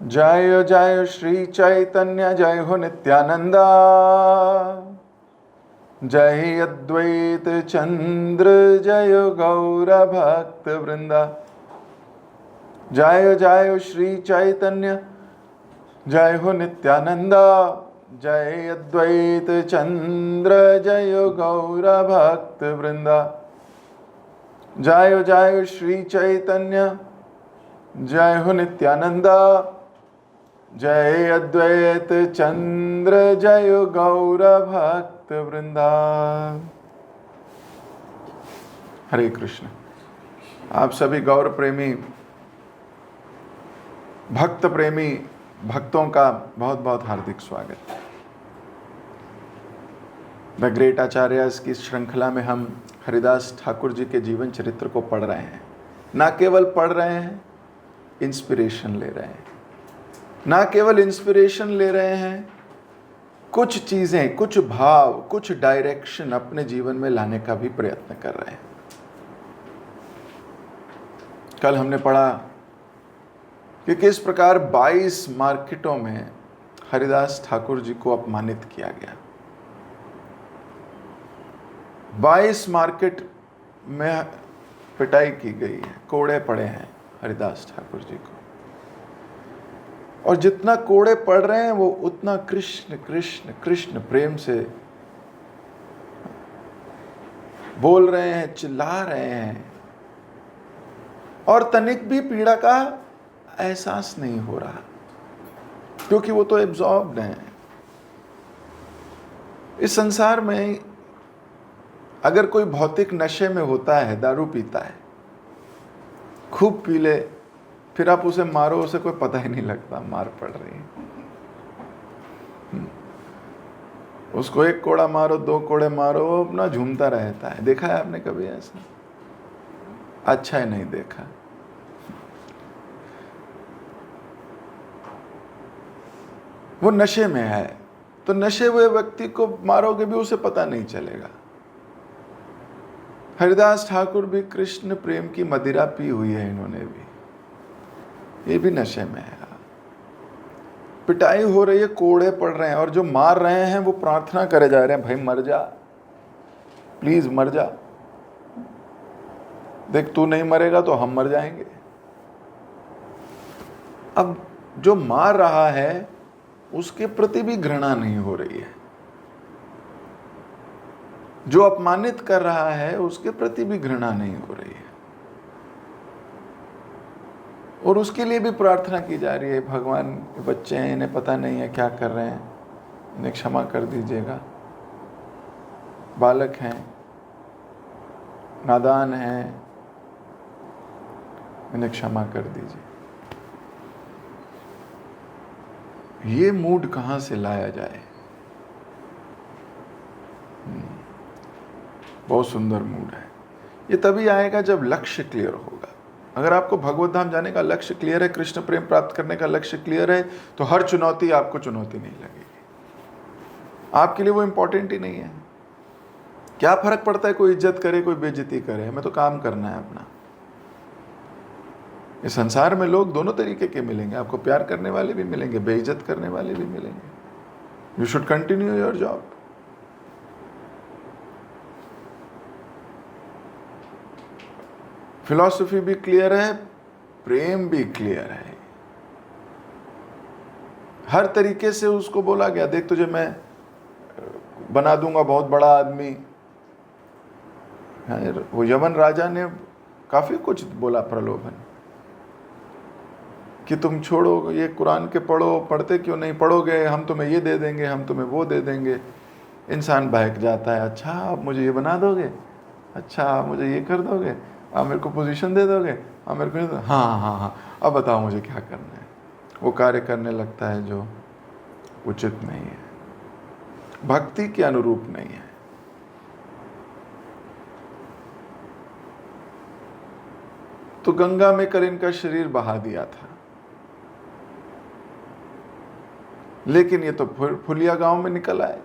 जय जय श्री चैतन्य जय हो नित्यानंदा। जय अद्वैत चंद्र जय गौर भक्त वृंदा। जय जय श्री चैतन्य जय हो नित्यानंदा। जय अद्वैत चंद्र जय गौर भक्त वृंदा। जय जय श्री चैतन्य जय हो नित्यानंदा। जय अद्वैत चंद्र जय गौर भक्त वृंदा। हरे कृष्ण। आप सभी गौर प्रेमी भक्त प्रेमी भक्तों का बहुत बहुत हार्दिक स्वागत। द ग्रेट आचार्यस की श्रृंखला में हम हरिदास ठाकुर जी के जीवन चरित्र को पढ़ रहे हैं। ना केवल पढ़ रहे हैं, इंस्पिरेशन ले रहे हैं। ना केवल इंस्पिरेशन ले रहे हैं, कुछ चीजें, कुछ भाव, कुछ डायरेक्शन अपने जीवन में लाने का भी प्रयत्न कर रहे हैं। कल हमने पढ़ा कि किस प्रकार 22 मार्केटों में हरिदास ठाकुर जी को अपमानित किया गया। 22 मार्केट में पिटाई की गई है, कोड़े पड़े हैं हरिदास ठाकुर जी को। और जितना कोड़े पड़ रहे हैं वो उतना कृष्ण कृष्ण कृष्ण प्रेम से बोल रहे हैं, चिल्ला रहे हैं, और तनिक भी पीड़ा का एहसास नहीं हो रहा, क्योंकि वो तो एब्जॉर्ब्ड हैं। इस संसार में अगर कोई भौतिक नशे में होता है, दारू पीता है, खूब पी ले, फिर आप उसे मारो, उसे कोई पता ही नहीं लगता मार पड़ रही है। उसको एक कोड़ा मारो, 2 कोड़े मारो, वो अपना झूमता रहता है। देखा है आपने कभी ऐसा? अच्छा है, नहीं देखा। वो नशे में है, तो नशे हुए व्यक्ति को मारोगे भी उसे पता नहीं चलेगा। हरिदास ठाकुर भी कृष्ण प्रेम की मदिरा पी हुई है, इन्होंने भी, ये भी नशे में है। पिटाई हो रही है, कोड़े पड़ रहे हैं, और जो मार रहे हैं वो प्रार्थना करे जा रहे हैं, भाई मर जा, प्लीज मर जा, देख तू नहीं मरेगा तो हम मर जाएंगे। अब जो मार रहा है उसके प्रति भी घृणा नहीं हो रही है, जो अपमानित कर रहा है उसके प्रति भी घृणा नहीं हो रही है, और उसके लिए भी प्रार्थना की जा रही है, भगवान के बच्चे हैं, इन्हें पता नहीं है क्या कर रहे हैं, इन्हें क्षमा कर दीजिएगा, बालक हैं, नादान हैं, इन्हें क्षमा कर दीजिए। ये मूड कहाँ से लाया जाए? बहुत सुंदर मूड है। ये तभी आएगा जब लक्ष्य क्लियर होगा। अगर आपको भगवत धाम जाने का लक्ष्य क्लियर है, कृष्ण प्रेम प्राप्त करने का लक्ष्य क्लियर है, तो हर चुनौती आपको चुनौती नहीं लगेगी। आपके लिए वो इंपॉर्टेंट ही नहीं है। क्या फर्क पड़ता है कोई इज्जत करे, कोई बेइज्जती करे, हमें तो काम करना है अपना। इस संसार में लोग दोनों तरीके के मिलेंगे, आपको प्यार करने वाले भी मिलेंगे, बेइज्जत करने वाले भी मिलेंगे। You should continue your job. Philosophy भी क्लियर है, प्रेम भी क्लियर है। हर तरीके से उसको बोला गया, देख तुझे मैं बना दूंगा बहुत बड़ा आदमी। वो यवन राजा ने काफी कुछ बोला प्रलोभन, कि तुम छोड़ो ये कुरान के पढ़ो, पढ़ते क्यों नहीं, पढ़ोगे हम तुम्हें ये दे देंगे, हम तुम्हें वो दे देंगे। इंसान बहक जाता है, अच्छा आप मुझे ये बना दोगे, अच्छा आप मुझे ये कर दोगे, आप मेरे को पोजीशन दे दोगे, आप मेरे को, हाँ हाँ हाँ, अब बताओ मुझे क्या करना है। वो कार्य करने लगता है जो उचित नहीं है, भक्ति के अनुरूप नहीं है। तो गंगा में कर इनका शरीर बहा दिया था, लेकिन ये तो फुलिया गांव में निकल आए।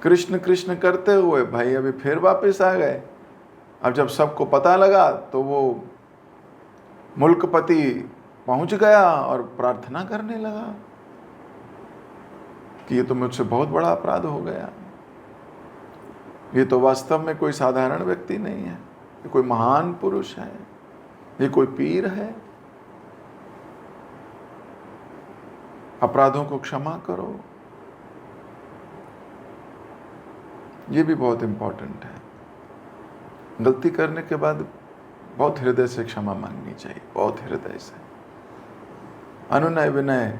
कृष्ण कृष्ण करते हुए भाई अभी फिर वापस आ गए। अब जब सबको पता लगा तो वो मुल्कपति पहुंच गया और प्रार्थना करने लगा कि ये तो मुझसे बहुत बड़ा अपराध हो गया, ये तो वास्तव में कोई साधारण व्यक्ति नहीं है, ये कोई महान पुरुष है, ये कोई पीर है, अपराधों को क्षमा करो। ये भी बहुत इंपॉर्टेंट है। गलती करने के बाद बहुत हृदय से क्षमा मांगनी चाहिए, बहुत हृदय से, अनुनय विनय।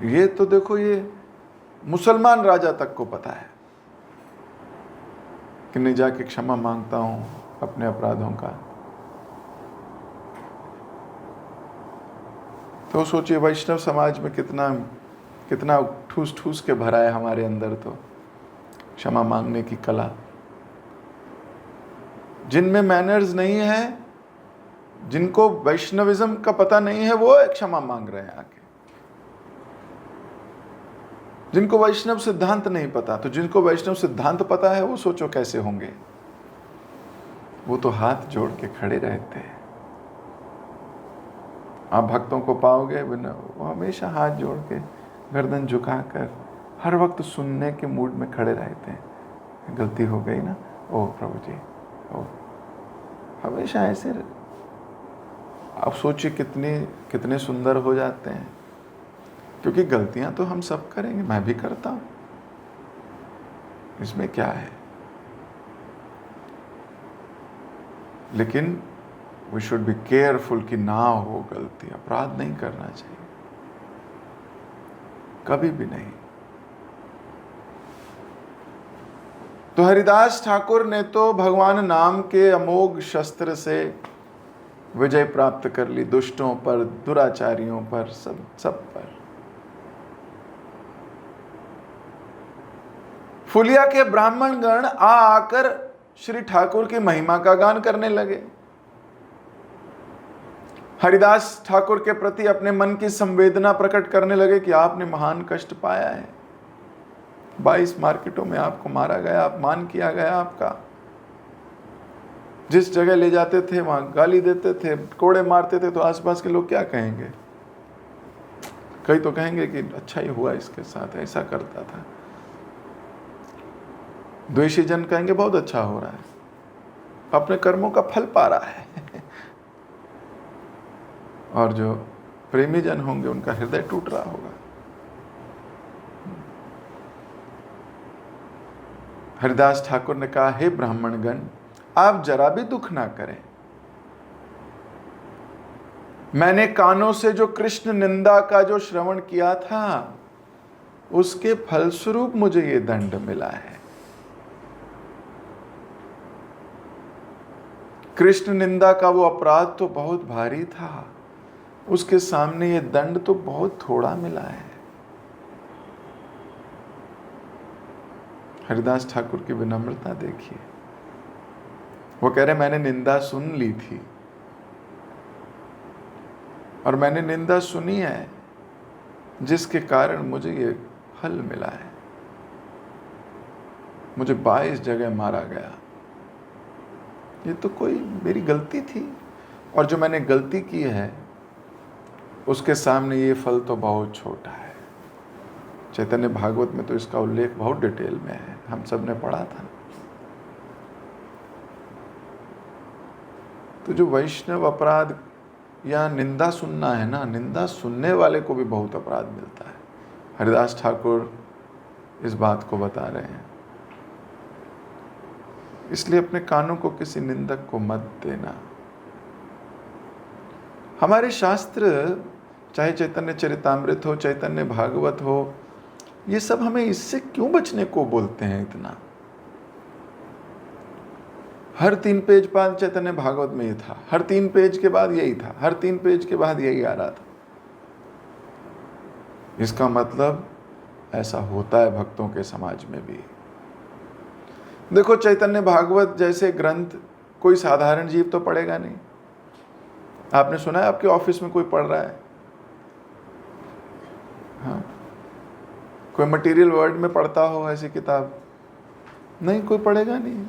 ये तो देखो, ये मुसलमान राजा तक को पता है कि नहीं जाके क्षमा मांगता हूं अपने अपराधों का। तो सोचिए वैष्णव समाज में कितना कितना ठूस ठूस के भरा है हमारे अंदर तो क्षमा मांगने की कला। जिनमें मैनर्स नहीं है, जिनको वैष्णविज्म का पता नहीं है, वो क्षमा मांग रहे हैं आके। जिनको वैष्णव सिद्धांत नहीं पता, तो जिनको वैष्णव सिद्धांत पता है वो सोचो कैसे होंगे। वो तो हाथ जोड़ के खड़े रहते हैं। आप भक्तों को पाओगे वो हमेशा हाथ जोड़ के गर्दन झुकाकर हर वक्त सुनने के मूड में खड़े रहते हैं। गलती हो गई ना, ओ प्रभु जी, ओ, हमेशा ऐसे। आप सोचिए कितने सुंदर हो जाते हैं, क्योंकि गलतियां तो हम सब करेंगे, मैं भी करता हूं, इसमें क्या है। लेकिन वी शुड बी केयरफुल कि ना हो गलती, अपराध नहीं करना चाहिए, कभी भी नहीं। तो हरिदास ठाकुर ने तो भगवान नाम के अमोघ शस्त्र से विजय प्राप्त कर ली, दुष्टों पर, दुराचारियों पर, सब पर। फुलिया के ब्राह्मण गण आकर श्री ठाकुर की महिमा का गान करने लगे। हरिदास ठाकुर के प्रति अपने मन की संवेदना प्रकट करने लगे कि आपने महान कष्ट पाया है, 22 मार्केटों में आपको मारा गया, अपमान किया गया आपका, जिस जगह ले जाते थे वहां गाली देते थे, कोड़े मारते थे, तो आसपास के लोग क्या कहेंगे? कई तो कहेंगे कि अच्छा ही हुआ इसके साथ, ऐसा करता था। द्वेषी जन कहेंगे बहुत अच्छा हो रहा है, अपने कर्मों का फल पा रहा है। और जो प्रेमी जन होंगे उनका हृदय टूट रहा होगा। हरिदास ठाकुर ने कहा, हे ब्राह्मणगण, आप जरा भी दुख ना करें। मैंने कानों से जो कृष्ण निंदा का जो श्रवण किया था, उसके फलस्वरूप मुझे ये दंड मिला है। कृष्ण निंदा का वो अपराध तो बहुत भारी था, उसके सामने ये दंड तो बहुत थोड़ा मिला है। हरिदास ठाकुर की विनम्रता देखिए। वो कह रहे मैंने निंदा सुन ली थी, और मैंने निंदा सुनी है जिसके कारण मुझे ये फल मिला है। मुझे 22 जगह मारा गया, ये तो कोई मेरी गलती थी, और जो मैंने गलती की है उसके सामने ये फल तो बहुत छोटा है। चैतन्य भागवत में तो इसका उल्लेख बहुत डिटेल में है, हम सब ने पढ़ा था। तो जो वैष्णव अपराध या निंदा सुनना है ना, निंदा सुनने वाले को भी बहुत अपराध मिलता है। हरिदास ठाकुर इस बात को बता रहे हैं। इसलिए अपने कानों को किसी निंदक को मत देना। हमारे शास्त्र, चाहे चैतन्य चरितामृत हो, चैतन्य भागवत हो, ये सब हमें इससे क्यों बचने को बोलते हैं इतना? हर 3 पेज बाद चैतन्य भागवत में ये था, हर 3 पेज के बाद यही था, हर 3 पेज के बाद यही आ रहा था। इसका मतलब ऐसा होता है भक्तों के समाज में भी। देखो, चैतन्य भागवत जैसे ग्रंथ कोई साधारण जीव तो पढ़ेगा नहीं। आपने सुना है आपके ऑफिस में कोई पढ़ रहा है? हाँ, कोई मटेरियल वर्ल्ड में पढ़ता हो ऐसी किताब? नहीं, कोई पढ़ेगा नहीं।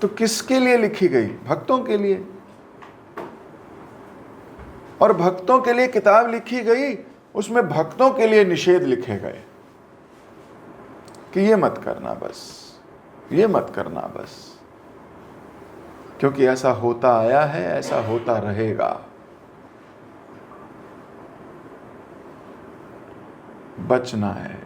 तो किसके लिए लिखी गई? भक्तों के लिए। और भक्तों के लिए किताब लिखी गई, उसमें भक्तों के लिए निषेध लिखे गए कि ये मत करना बस, ये मत करना बस, क्योंकि ऐसा होता आया है, ऐसा होता रहेगा। बचना है।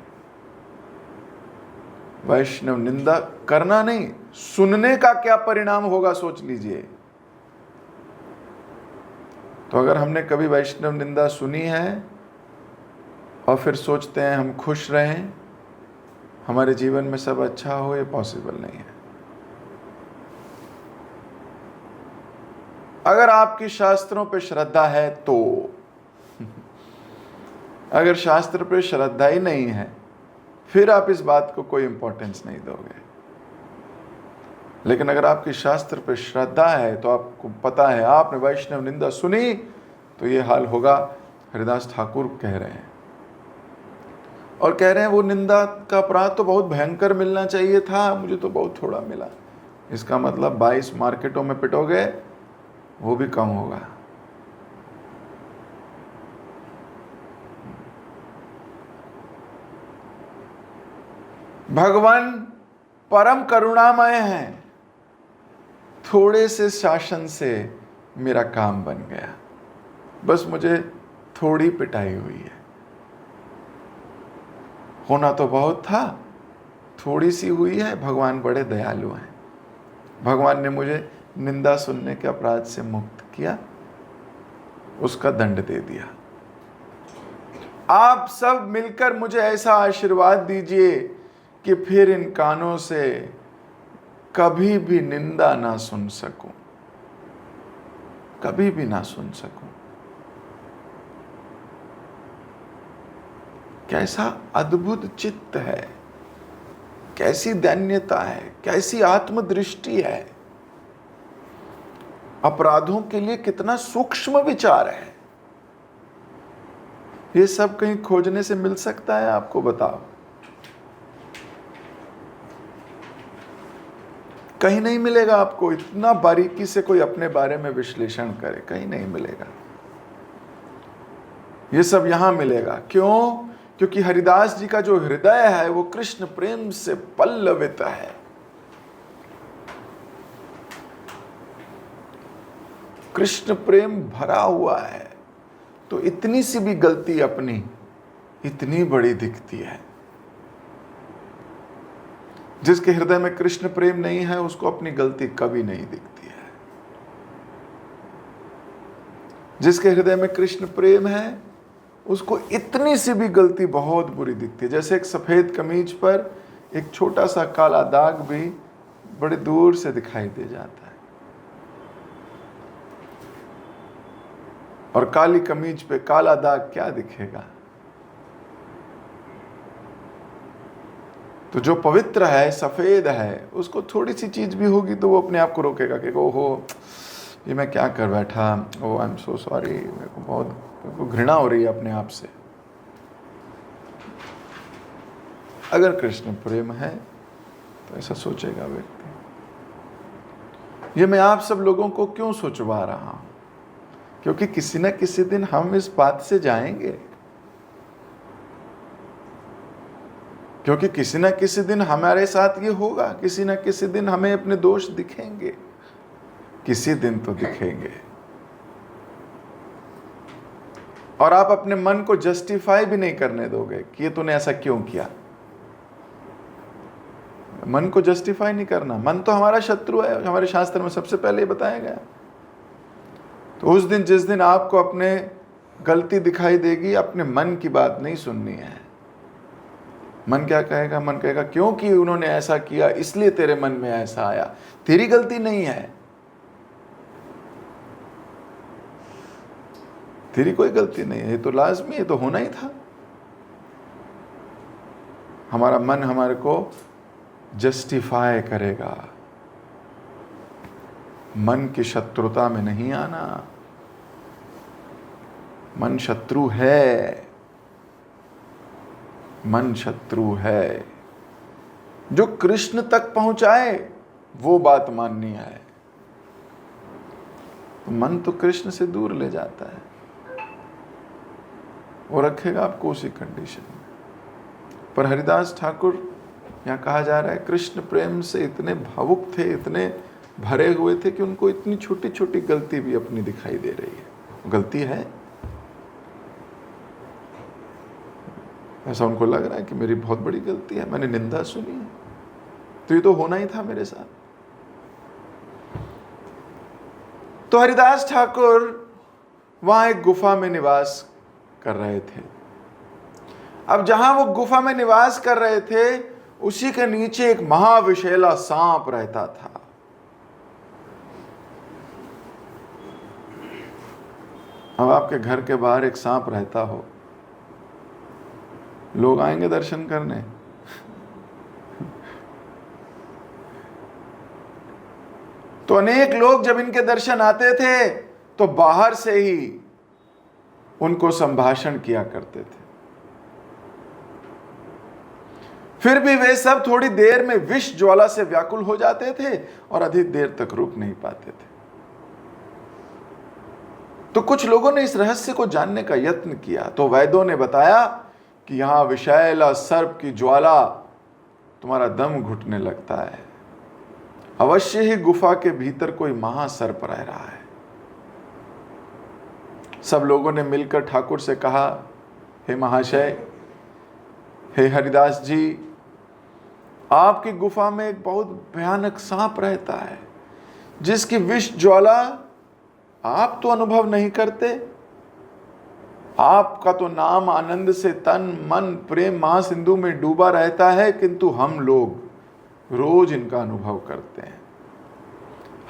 वैष्णव निंदा करना नहीं, सुनने का क्या परिणाम होगा सोच लीजिए। तो अगर हमने कभी वैष्णव निंदा सुनी है और फिर सोचते हैं हम खुश रहें, हमारे जीवन में सब अच्छा हो, ये पॉसिबल नहीं है। अगर आपकी शास्त्रों पे श्रद्धा है तो, अगर शास्त्र पे श्रद्धा ही नहीं है फिर आप इस बात को कोई इंपॉर्टेंस नहीं दोगे। लेकिन अगर आपकी शास्त्र पे श्रद्धा है तो आपको पता है, आपने वैष्णव निंदा सुनी तो ये हाल होगा। हरिदास ठाकुर कह रहे हैं, और कह रहे हैं वो निंदा का अपराध तो बहुत भयंकर मिलना चाहिए था, मुझे तो बहुत थोड़ा मिला। इसका मतलब 22 मार्केटों में पिटोगे वो भी कम होगा। भगवान परम करुणामय हैं, थोड़े से शासन से मेरा काम बन गया, बस मुझे थोड़ी पिटाई हुई है। होना तो बहुत था, थोड़ी सी हुई है। भगवान बड़े दयालु हैं। भगवान ने मुझे निंदा सुनने के अपराध से मुक्त किया, उसका दंड दे दिया। आप सब मिलकर मुझे ऐसा आशीर्वाद दीजिए कि फिर इन कानों से कभी भी निंदा ना सुन सकूं, कभी भी ना सुन सकूं। कैसा अद्भुत चित्त है, कैसी दैन्यता है, कैसी आत्मदृष्टि है। अपराधों के लिए कितना सूक्ष्म विचार है। ये सब कहीं खोजने से मिल सकता है आपको? बताओ, कहीं नहीं मिलेगा आपको। इतना बारीकी से कोई अपने बारे में विश्लेषण करे, कहीं नहीं मिलेगा। ये सब यहां मिलेगा। क्यों? क्योंकि हरिदास जी का जो हृदय है वो कृष्ण प्रेम से पल्लवित है। कृष्ण प्रेम भरा हुआ है, तो इतनी सी भी गलती अपनी इतनी बड़ी दिखती है। जिसके हृदय में कृष्ण प्रेम नहीं है उसको अपनी गलती कभी नहीं दिखती है। जिसके हृदय में कृष्ण प्रेम है उसको इतनी सी भी गलती बहुत बुरी दिखती है। जैसे एक सफेद कमीज पर एक छोटा सा काला दाग भी बड़े दूर से दिखाई दे जाता है, और काली कमीज पे काला दाग क्या दिखेगा? तो जो पवित्र है, सफेद है, उसको थोड़ी सी चीज भी होगी तो वो अपने आप को रोकेगा कि ओहो ये मैं क्या कर बैठा, ओ आई एम सो सॉरी, मेरे को घृणा हो रही है अपने आप से। अगर कृष्ण प्रेम है तो ऐसा सोचेगा व्यक्ति। ये मैं आप सब लोगों को क्यों सोचवा रहा हूं? क्योंकि किसी न किसी दिन हम इस बात से जाएंगे, क्योंकि किसी न किसी दिन हमारे साथ ये होगा। किसी न किसी दिन हमें अपने दोष दिखेंगे, किसी दिन तो दिखेंगे। और आप अपने मन को जस्टिफाई भी नहीं करने दोगे कि ये तूने ऐसा क्यों किया। मन को जस्टिफाई नहीं करना। मन तो हमारा शत्रु है, हमारे शास्त्र में सबसे पहले बताया गया। तो उस दिन जिस दिन आपको अपने गलती दिखाई देगी, अपने मन की बात नहीं सुननी है। मन क्या कहेगा? मन कहेगा क्योंकि उन्होंने ऐसा किया इसलिए तेरे मन में ऐसा आया, तेरी गलती नहीं है, तेरी कोई गलती नहीं है, ये तो लाजमी, ये तो होना ही था। हमारा मन हमारे को जस्टिफाई करेगा। मन की शत्रुता में नहीं आना। मन शत्रु है, मन शत्रु है। जो कृष्ण तक पहुंचाए वो बात माननी है, तो मन तो कृष्ण से दूर ले जाता है, वो रखेगा आपको उसी कंडीशन में। पर हरिदास ठाकुर, यहाँ कहा जा रहा है, कृष्ण प्रेम से इतने भावुक थे, इतने भरे हुए थे कि उनको इतनी छोटी छोटी गलती भी अपनी दिखाई दे रही है। गलती है, ऐसा उनको लग रहा है कि मेरी बहुत बड़ी गलती है, मैंने निंदा सुनी है, तो ये तो होना ही था मेरे साथ। तो हरिदास ठाकुर वहां एक गुफा में निवास कर रहे थे। अब जहां वो गुफा में निवास कर रहे थे, उसी के नीचे एक महाविषैला सांप रहता था। अब आपके घर के बाहर एक सांप रहता हो, लोग आएंगे दर्शन करने? तो अनेक लोग जब इनके दर्शन आते थे तो बाहर से ही उनको संभाषण किया करते थे। फिर भी वे सब थोड़ी देर में विष ज्वाला से व्याकुल हो जाते थे और अधिक देर तक रुक नहीं पाते थे। तो कुछ लोगों ने इस रहस्य को जानने का यत्न किया, तो वैद्यों ने बताया कि यहां विषैला सर्प की ज्वाला तुम्हारा दम घुटने लगता है, अवश्य ही गुफा के भीतर कोई महासर्प रह रहा है। सब लोगों ने मिलकर ठाकुर से कहा, हे महाशय, हे हरिदास जी, आपकी गुफा में एक बहुत भयानक सांप रहता है, जिसकी विष ज्वाला आप तो अनुभव नहीं करते। आपका तो नाम आनंद से तन मन प्रेम महासिंधु में डूबा रहता है, किंतु हम लोग रोज इनका अनुभव करते हैं।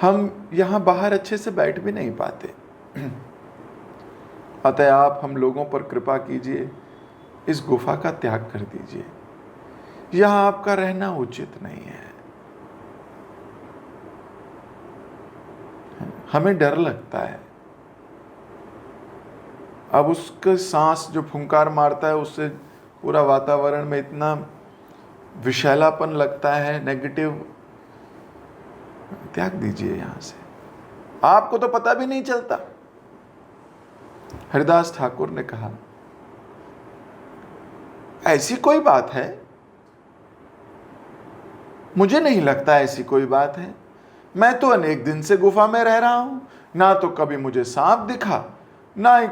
हम यहां बाहर अच्छे से बैठ भी नहीं पाते। अतः आप हम लोगों पर कृपा कीजिए, इस गुफा का त्याग कर दीजिए, यहां आपका रहना उचित नहीं है। हमें डर लगता है। अब उसका सांस जो फुंकार मारता है, उससे पूरा वातावरण में इतना विषैलापन लगता है, नेगेटिव। त्याग दीजिए यहां से, आपको तो पता भी नहीं चलता। हरिदास ठाकुर ने कहा, ऐसी कोई बात है? मुझे नहीं लगता ऐसी कोई बात है। मैं तो अनेक दिन से गुफा में रह रहा हूं, ना तो कभी मुझे सांप दिखा, ना ही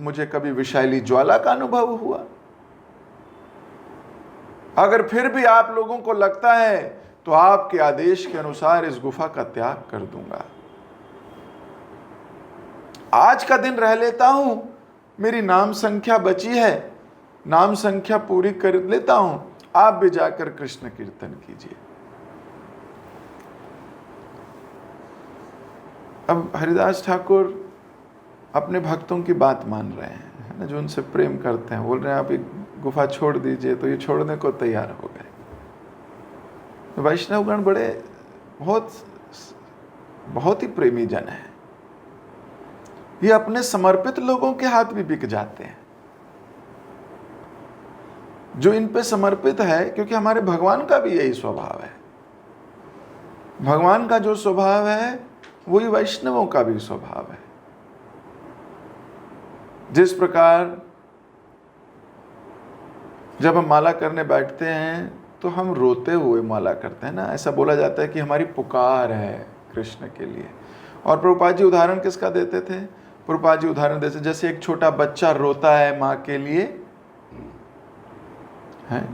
मुझे कभी विषैली ज्वाला का अनुभव हुआ। अगर फिर भी आप लोगों को लगता है तो आपके आदेश के अनुसार इस गुफा का त्याग कर दूंगा। आज का दिन रह लेता हूं, मेरी नाम संख्या बची है, नाम संख्या पूरी कर लेता हूं, आप भी जाकर कृष्ण कीर्तन कीजिए। अब हरिदास ठाकुर अपने भक्तों की बात मान रहे हैं, है ना, जो उनसे प्रेम करते हैं। बोल रहे हैं, आप एक गुफा छोड़ दीजिए, तो ये छोड़ने को तैयार हो गए। तो वैष्णवगण बड़े बहुत ही प्रेमी जन है। ये अपने समर्पित लोगों के हाथ भी बिक जाते हैं, जो इन पे समर्पित है, क्योंकि हमारे भगवान का भी यही स्वभाव है। भगवान का जो स्वभाव है वही वैष्णवों का भी स्वभाव है। जिस प्रकार जब हम माला करने बैठते हैं तो हम रोते हुए माला करते हैं ना, ऐसा बोला जाता है कि हमारी पुकार है कृष्ण के लिए। और प्रभुपाद जी उदाहरण किसका देते थे? प्रभुपाद जी उदाहरण देते जैसे एक छोटा बच्चा रोता है माँ के लिए, है,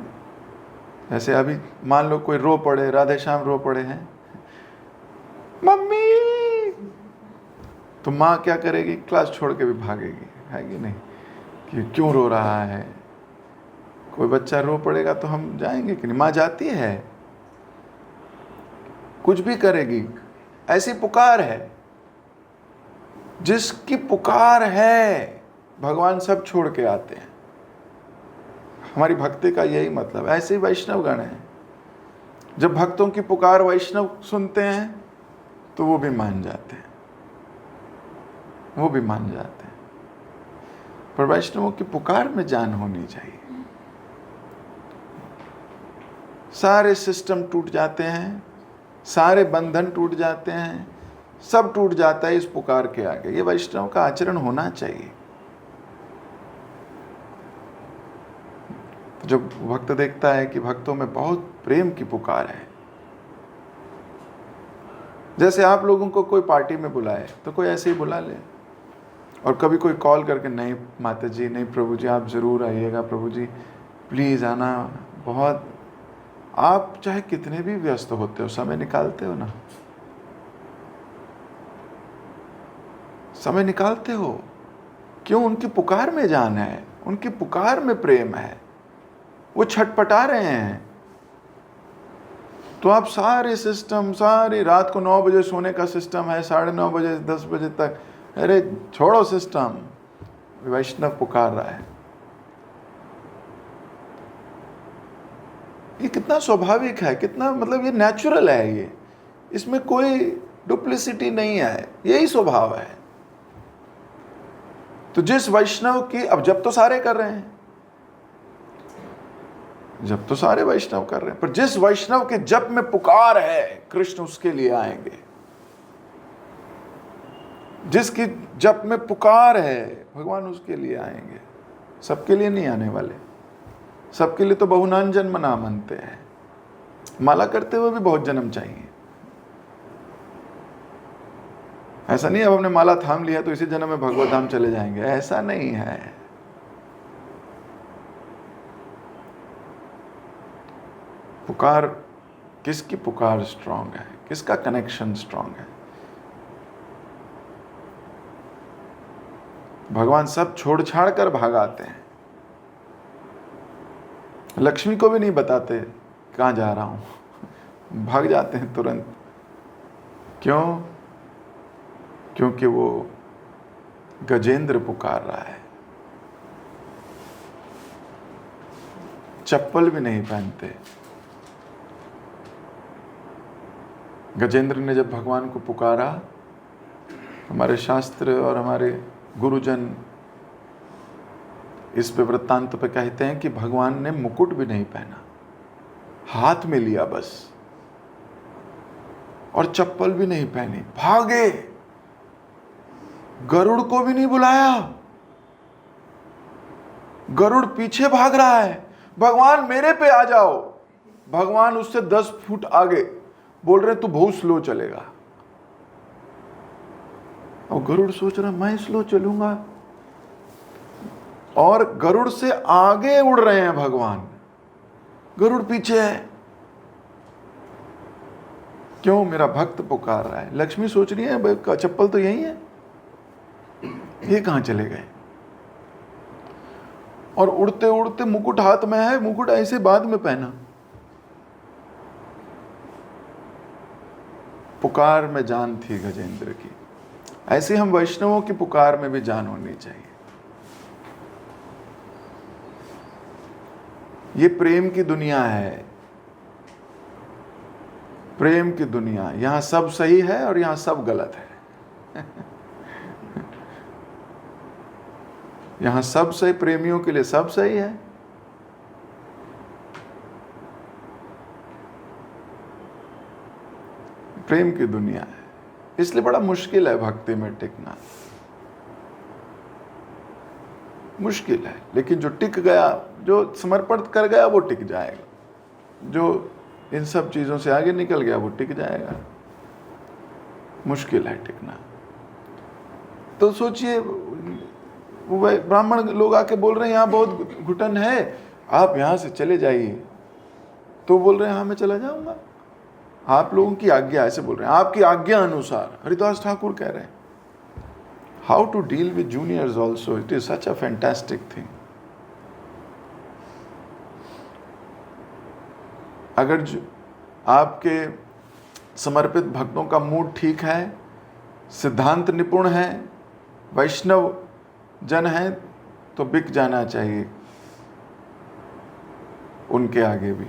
ऐसे अभी मान लो कोई रो पड़े, राधे श्याम रो पड़े हैं, मम्मी, तो माँ क्या करेगी? क्लास छोड़ के भी भागेगी, है कि नहीं, कि क्यों रो रहा है। कोई बच्चा रो पड़ेगा तो हम जाएंगे कि नहीं? माँ जाती है, कुछ भी करेगी। ऐसी पुकार है, जिसकी पुकार है भगवान सब छोड़ के आते हैं। हमारी भक्ति का यही मतलब। ऐसे ही वैष्णवगण हैं, जब भक्तों की पुकार वैष्णव सुनते हैं तो वो भी मान जाते हैं, वो भी मान जाते हैं। पर वैष्णवों की पुकार में जान होनी चाहिए। सारे सिस्टम टूट जाते हैं, सारे बंधन टूट जाते हैं, सब टूट जाता है इस पुकार के आगे। ये वैष्णव का आचरण होना चाहिए। जब भक्त देखता है कि भक्तों में बहुत प्रेम की पुकार है, जैसे आप लोगों को कोई पार्टी में बुलाए तो कोई ऐसे ही बुला ले, और कभी कोई कॉल करके, नहीं माता जी, नहीं प्रभु जी, आप ज़रूर आइएगा, प्रभु जी प्लीज़ आना, बहुत, आप चाहे कितने भी व्यस्त होते हो समय निकालते हो ना, समय निकालते हो। क्यों? उनकी पुकार में जान है, उनकी पुकार में प्रेम है, वो छटपटा रहे हैं। तो आप सारे सिस्टम, सारी रात को 9 बजे सोने का सिस्टम है, 9:30 बजे 10 बजे तक, अरे छोड़ो सिस्टम, वैष्णव पुकार रहा है। ये कितना स्वाभाविक है, कितना मतलब ये नेचुरल है, ये इसमें कोई डुप्लिसिटी नहीं है, यही स्वभाव है। तो जिस वैष्णव की, अब जब तो सारे कर रहे हैं, जब तो सारे वैष्णव कर रहे हैं, पर जिस वैष्णव के जप में पुकार है, कृष्ण उसके लिए आएंगे। जिसकी जप में पुकार है, भगवान उसके लिए आएंगे। सबके लिए नहीं आने वाले, सबके लिए तो बहुनान जन्म ना मनते हैं, माला करते हुए भी बहुत जन्म चाहिए। ऐसा नहीं अब हमने माला थाम लिया तो इसी जन्म में भगवत धाम चले जाएंगे, ऐसा नहीं है। पुकार, किसकी पुकार स्ट्रांग है, किसका कनेक्शन स्ट्रांग है? भगवान सब छोड़ छाड़ कर भागाते हैं, लक्ष्मी को भी नहीं बताते कहाँ जा रहा हूं, भाग जाते हैं तुरंत। क्यों? क्योंकि वो गजेंद्र पुकार रहा है, चप्पल भी नहीं पहनते। गजेंद्र ने जब भगवान को पुकारा, हमारे शास्त्र और हमारे गुरुजन इस पे वृत्तांत पे कहते हैं कि भगवान ने मुकुट भी नहीं पहना, हाथ में लिया बस, और चप्पल भी नहीं पहनी, भागे। गरुड़ को भी नहीं बुलाया, गरुड़ पीछे भाग रहा है, भगवान मेरे पे आ जाओ। भगवान उससे 10 फुट आगे, बोल रहे तू बहुत स्लो चलेगा। और गरुड़ सोच रहा मैं स्लो चलूंगा, और गरुड़ से आगे उड़ रहे हैं भगवान, गरुड़ पीछे है। क्यों? मेरा भक्त पुकार रहा है। लक्ष्मी सोच रही है चप्पल तो यही है, ये कहां चले गए? और उड़ते उड़ते मुकुट हाथ में है, मुकुट ऐसे बाद में पहना। पुकार में जान थी गजेंद्र की। ऐसे हम वैष्णवों की पुकार में भी जान होनी चाहिए। ये प्रेम की दुनिया है, प्रेम की दुनिया। यहां सब सही है और यहां सब गलत है। यहां सब सही, प्रेमियों के लिए सब सही है, प्रेम की दुनिया है। इसलिए बड़ा मुश्किल है भक्ति में टिकना, मुश्किल है। लेकिन जो टिक गया, जो समर्पण कर गया, वो टिक जाएगा। जो इन सब चीजों से आगे निकल गया, वो टिक जाएगा। मुश्किल है टिकना। तो सोचिए, वो ब्राह्मण लोग आके बोल रहे हैं यहाँ बहुत घुटन है, आप यहाँ से चले जाइए। तो बोल रहे हैं हाँ मैं चला जाऊंगा, आप लोगों की आज्ञा, ऐसे बोल रहे हैं, आपकी आज्ञा अनुसार। हरिदास ठाकुर कह रहे हैं how to deal with juniors also, it is such a fantastic thing. अगर आपके समर्पित भक्तों का मूड ठीक है, सिद्धांत निपुण है, वैष्णव जन है, तो बिक जाना चाहिए उनके आगे भी,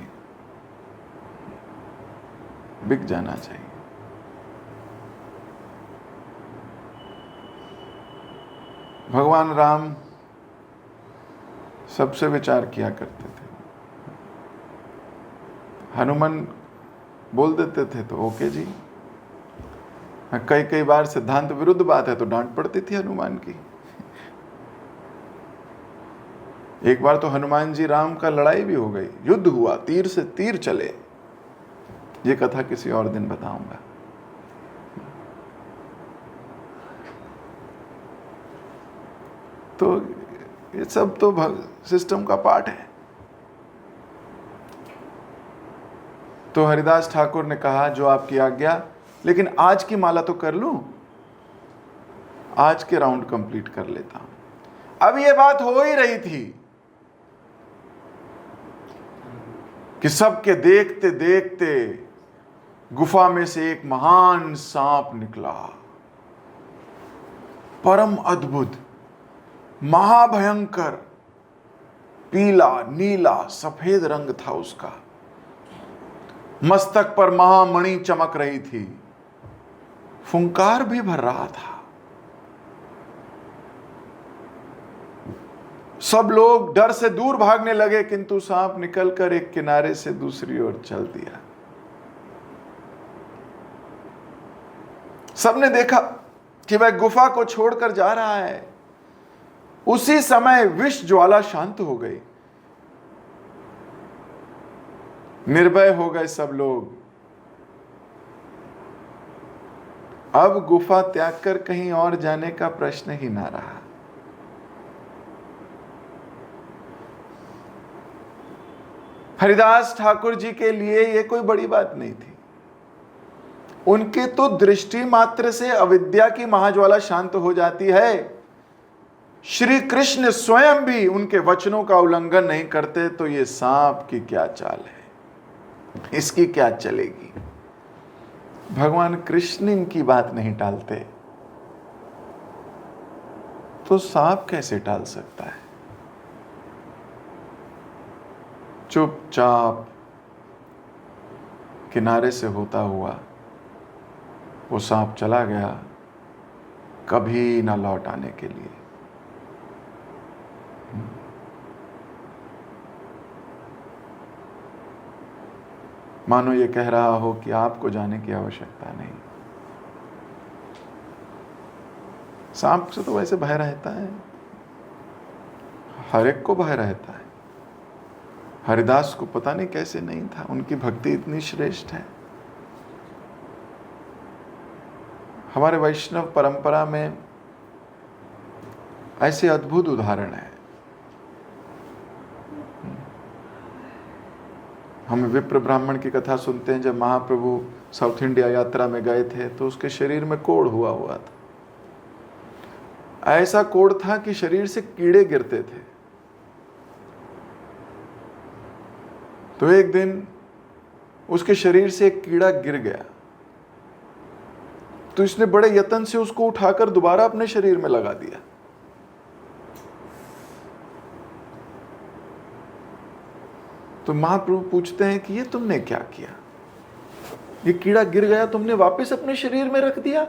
बिक जाना चाहिए। भगवान राम सबसे विचार किया करते थे। हनुमान बोल देते थे तो ओके जी। कई कई बार सिद्धांत विरुद्ध बात है तो डांट पड़ती थी हनुमान की। एक बार तो हनुमान जी राम का लड़ाई भी हो गई, युद्ध हुआ, तीर से तीर चले। ये कथा किसी और दिन बताऊंगा। तो ये सब तो सिस्टम का पार्ट है। तो हरिदास ठाकुर ने कहा जो आपकी आज्ञा, लेकिन आज की माला तो कर लूं, आज के राउंड कंप्लीट कर लेता हूं। अब ये बात हो ही रही थी कि सबके देखते देखते गुफा में से एक महान सांप निकला, परम अद्भुत, महाभयंकर, पीला नीला सफेद रंग था उसका, मस्तक पर महामणि चमक रही थी, फुंकार भी भर रहा था। सब लोग डर से दूर भागने लगे, किंतु सांप निकलकर एक किनारे से दूसरी ओर चल दिया। सबने देखा कि वह गुफा को छोड़कर जा रहा है। उसी समय विष ज्वाला शांत हो गई, निर्भय हो गए सब लोग। अब गुफा त्याग कर कहीं और जाने का प्रश्न ही ना रहा। हरिदास ठाकुर जी के लिए यह कोई बड़ी बात नहीं थी। उनके तो दृष्टि मात्र से अविद्या की महाज्वाला शांत हो जाती है। श्री कृष्ण स्वयं भी उनके वचनों का उल्लंघन नहीं करते, तो ये सांप की क्या चाल है, इसकी क्या चलेगी। भगवान कृष्ण इनकी बात नहीं टालते, तो सांप कैसे टाल सकता है। चुपचाप किनारे से होता हुआ वो सांप चला गया, कभी ना लौट आने के लिए। मानो ये कह रहा हो कि आपको जाने की आवश्यकता नहीं। सांप से तो वैसे भय रहता है, हर एक को भय रहता है। हरिदास को पता नहीं कैसे नहीं था, उनकी भक्ति इतनी श्रेष्ठ है। हमारे वैष्णव परंपरा में ऐसे अद्भुत उदाहरण है। हम विप्र ब्राह्मण की कथा सुनते हैं, जब महाप्रभु साउथ इंडिया यात्रा में गए थे तो उसके शरीर में कोढ़ हुआ था। ऐसा कोढ़ था कि शरीर से कीड़े गिरते थे। तो एक दिन उसके शरीर से एक कीड़ा गिर गया, तो इसने बड़े यत्न से उसको उठाकर दोबारा अपने शरीर में लगा दिया। तो महाप्रभु पूछते हैं कि ये तुमने क्या किया, ये कीड़ा गिर गया तुमने वापस अपने शरीर में रख दिया।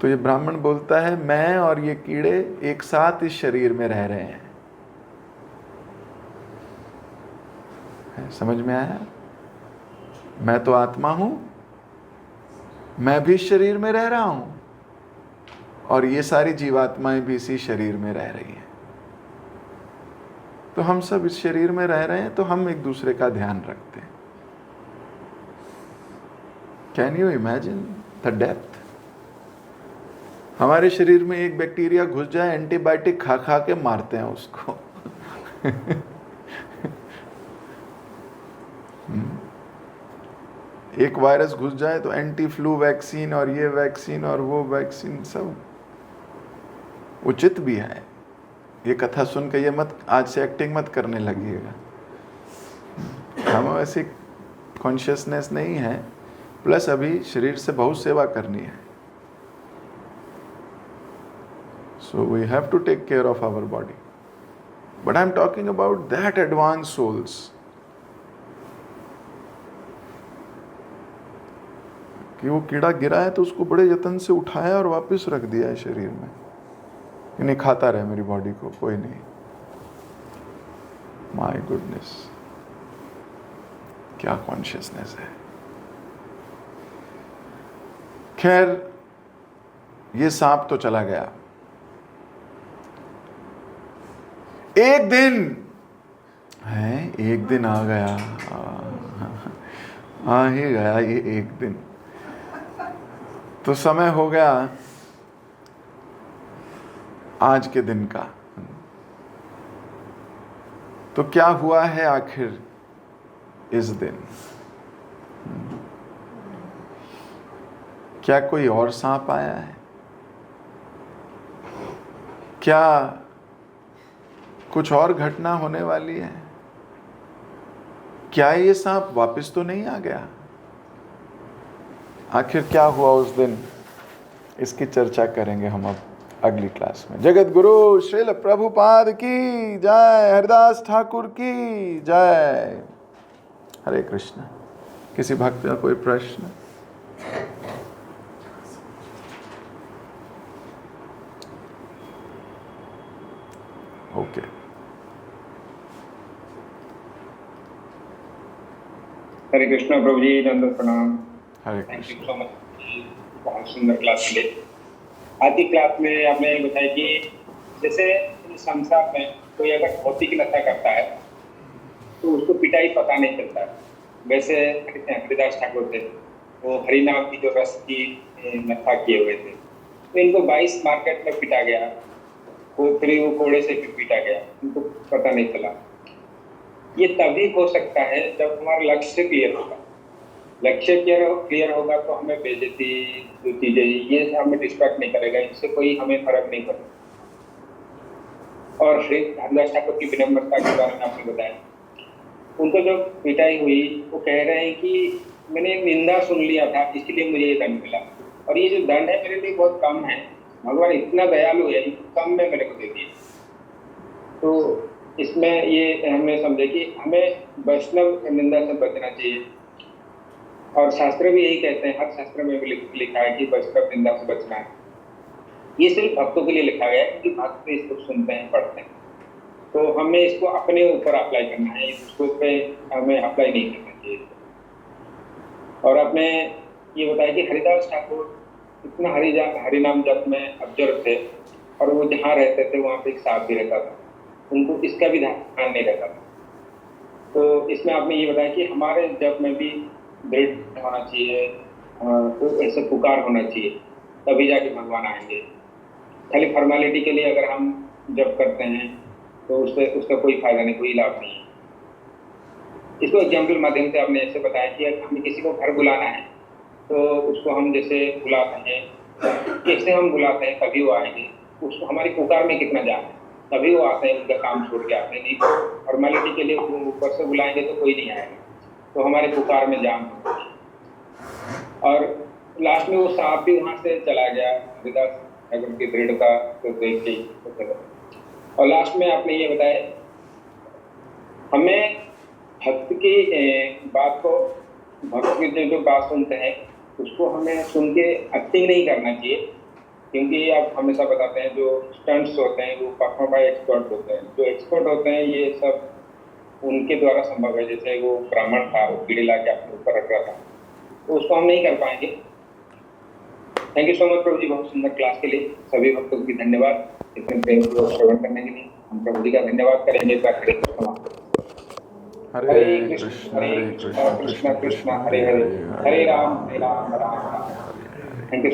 तो ये ब्राह्मण बोलता है, मैं और ये कीड़े एक साथ इस शरीर में रह रहे हैं। समझ में आया? मैं तो आत्मा हूं, मैं भी शरीर में रह रहा हूं, और ये सारी जीवात्माएं भी इसी शरीर में रह रही हैं। तो हम सब इस शरीर में रह रहे हैं, तो हम एक दूसरे का ध्यान रखते हैं। Can you imagine the depth? हमारे शरीर में एक बैक्टीरिया घुस जाए, एंटीबायोटिक खा खा के मारते हैं उसको। एक वायरस घुस जाए तो एंटी फ्लू वैक्सीन और ये वैक्सीन और वो वैक्सीन, सब उचित भी है। ये कथा सुन के ये मत, आज से एक्टिंग मत करने लगिएगा। हमें ऐसी कॉन्शियसनेस नहीं है, प्लस अभी शरीर से बहुत सेवा करनी है। So we have to take care of our body. But I'm talking about that advanced souls. कि वो कीड़ा गिरा है तो उसको बड़े यत्न से उठाया और वापस रख दिया है शरीर में, कि नहीं खाता रहे मेरी बॉडी को, कोई नहीं। My goodness. क्या कॉन्शियसनेस है। खैर, ये सांप तो चला गया। एक दिन है, एक दिन आ गया, आ ही गया ये एक दिन। तो समय हो गया आज के दिन का। तो क्या हुआ है आखिर इस दिन? क्या कोई और सांप आया है? क्या कुछ और घटना होने वाली है? क्या ये सांप वापस तो नहीं आ गया? आखिर क्या हुआ उस दिन, इसकी चर्चा करेंगे हम अब अगली क्लास में। जगत गुरु श्रील प्रभुपाद की जय, हरिदास ठाकुर की जय। हरे कृष्ण। किसी भक्त का कोई प्रश्न? ओके। हरे कृष्ण प्रभु जी, दंडवत प्रणाम। Hare thank you Krishna. So much, बहुत सुंदर क्लास के लिए। आज की क्लास में आपने बताया कि जैसे संसार में कोई अगर भौतिक नशा करता है तो उसको पिटाई पता नहीं चलता है। वैसे हरिदास ठाकुर थे, वो हरिनाम की जो रस की नशा किए हुए थे, तो इनको 22 मार्केट में पिटा गया, वो फिर वो कोड़े से पीटा गया, उनको पता नहीं चला। ये तभी हो सकता है जब हमारा लक्ष्य क्लियर होगा। लक्ष्य क्लियर होगा तो हमें बेइज्जती, जो चीजें ये हमें डिस्ट्रैक्ट नहीं करेगा, इससे कोई हमें फर्क नहीं पड़ेगा। और हरिदास ठाकुर की विनम्रता के बारे में आपने बताया, उनको जो पिटाई हुई वो कह रहे हैं कि मैंने निंदा सुन लिया था, इसलिए मुझे ये दंड मिला, और ये जो दंड है मेरे लिए बहुत कम है, भगवान इतना दयालु है, कम में मेरे को दे दिया। तो इसमें ये हमने समझे कि हमें वैष्णव निंदा से बचना चाहिए, और शास्त्र भी यही कहते हैं, हर शास्त्र में भी लिखा है कि वैष्णव निंदा से बचना है। ये सिर्फ भक्तों के लिए लिखा गया है क्योंकि भक्त इसको सुनते हैं, पढ़ते हैं, तो हमें इसको अपने ऊपर अप्लाई करना है, इसको पे हमें अप्लाई नहीं करना चाहिए। और आपने ये बताया कि हरिदास ठाकुर इतना हरिनाम जप में अब्जर्व थे, और वो जहाँ रहते थे वहाँ पे एक सांप भी रहता था, उनको इसका भी ध्यान नहीं रहता था। तो इसमें आपने ये बताया कि हमारे जप में भी दृढ़ होना चाहिए, तो ऐसे पुकार होना चाहिए, तभी जाके भगवान आएंगे। खाली फॉर्मेलिटी के लिए अगर हम जप करते हैं तो उसका कोई फायदा नहीं, कोई लाभ नहीं है। इसको एग्जाम्पल माध्यम से आपने ऐसे बताया कि हमें किसी को घर बुलाना है तो उसको हम जैसे बुलाते हैं, कैसे हम बुलाते हैं तभी वो आएंगे, उसको हमारी पुकार में कितना जान है, तभी वो आते हैं, उनका काम छोड़ के आते हैं। नहीं तो फॉर्मेलिटी के लिए ऊपर से बुलाएंगे तो कोई नहीं आएगा, तो हमारे पुकार में जान। और लास्ट में वो सांप भी वहां से चला गया, हरिदास ठाकुर की दृढ़ता को देख के। और लास्ट में आपने ये बताया, हमें भक्त की बात को, भक्त की जो बात सुनते हैं उसको हमें सुन के एक्टिंग नहीं करना चाहिए, क्योंकि आप हमेशा बताते हैं जो स्टंट्स होते हैं वो परफॉर्म बाय एक्सपर्ट होते हैं। जो एक्सपर्ट होते हैं ये सब उनके द्वारा संभव है। जैसे वो ब्राह्मण था, वो कीड़े ला के अपने ऊपर रख रहा था, तो उसको हम नहीं कर पाएंगे। थैंक यू सो मच प्रभु जी, बहुत सुंदर क्लास के लिए। सभी भक्तों की धन्यवाद इतने प्रेम को श्रवण करने के लिए। हम प्रभु जी का धन्यवाद करेंगे। हरे कृष्ण कृष्ण कृष्ण हरे हरे, हरे राम राम राम। Thank you.